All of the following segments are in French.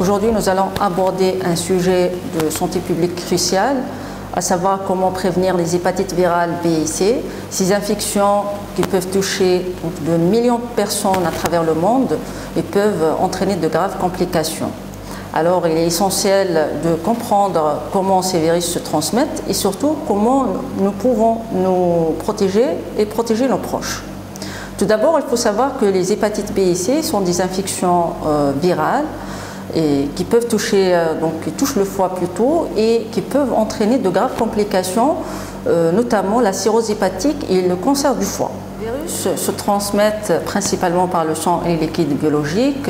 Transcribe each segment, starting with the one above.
Aujourd'hui, nous allons aborder un sujet de santé publique crucial, à savoir comment prévenir les hépatites virales B et C, ces infections qui peuvent toucher de millions de personnes à travers le monde et peuvent entraîner de graves complications. Alors, il est essentiel de comprendre comment ces virus se transmettent et surtout comment nous pouvons nous protéger et protéger nos proches. Tout d'abord, il faut savoir que les hépatites B et C sont des infections virales et qui peuvent toucher, qui touchent le foie plutôt et qui peuvent entraîner de graves complications, notamment la cirrhose hépatique et le cancer du foie. Les virus se transmettent principalement par le sang et les liquides biologiques.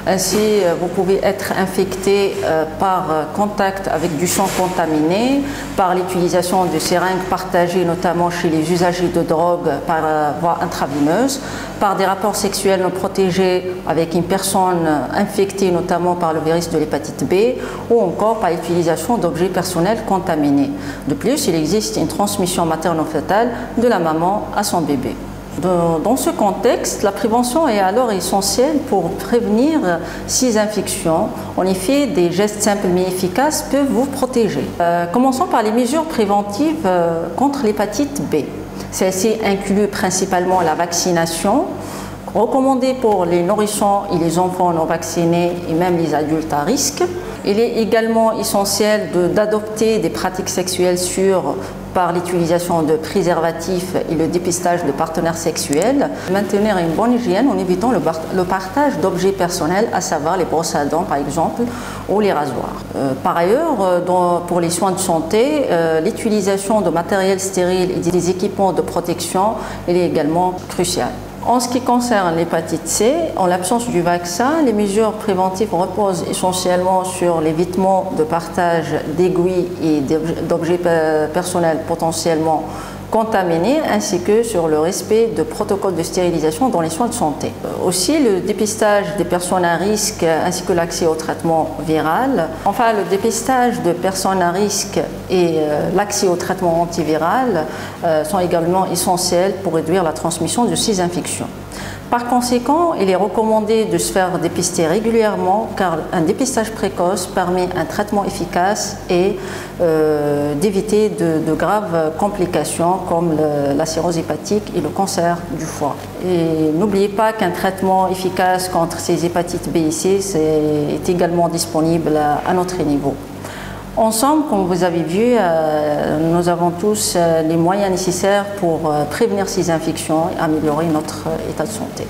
Ainsi, vous pouvez être infecté par contact avec du sang contaminé, par l'utilisation de seringues partagées, notamment chez les usagers de drogue par voie intravéneuse, par des rapports sexuels non protégés avec une personne infectée, notamment par le virus de l'hépatite B, ou encore par l'utilisation d'objets personnels contaminés. De plus, il existe une transmission materno-fœtale de la maman à son bébé. Dans ce contexte, la prévention est alors essentielle pour prévenir ces infections. En effet, des gestes simples mais efficaces peuvent vous protéger. Commençons par les mesures préventives contre l'hépatite B. Celles-ci incluent principalement la vaccination, recommandée pour les nourrissons et les enfants non vaccinés et même les adultes à risque. Il est également essentiel d'adopter des pratiques sexuelles sûres par l'utilisation de préservatifs et le dépistage de partenaires sexuels. Maintenir une bonne hygiène en évitant le partage d'objets personnels, à savoir les brosses à dents par exemple ou les rasoirs. Par ailleurs, pour les soins de santé, l'utilisation de matériel stérile et des équipements de protection est également cruciale. En ce qui concerne l'hépatite C, en l'absence du vaccin, les mesures préventives reposent essentiellement sur l'évitement de partage d'aiguilles et d'objets personnels potentiellement contaminés, ainsi que sur le respect de protocoles de stérilisation dans les soins de santé. Aussi, le dépistage des personnes à risque ainsi que l'accès au traitement viral. Enfin, le dépistage de personnes à risque et l'accès au traitement antiviral sont également essentiels pour réduire la transmission de ces infections. Par conséquent, il est recommandé de se faire dépister régulièrement car un dépistage précoce permet un traitement efficace et d'éviter de graves complications comme la cirrhose hépatique et le cancer du foie. Et n'oubliez pas qu'un traitement efficace contre ces hépatites B et C est également disponible à notre niveau. Ensemble, comme vous avez vu, nous avons tous les moyens nécessaires pour prévenir ces infections et améliorer notre état de santé.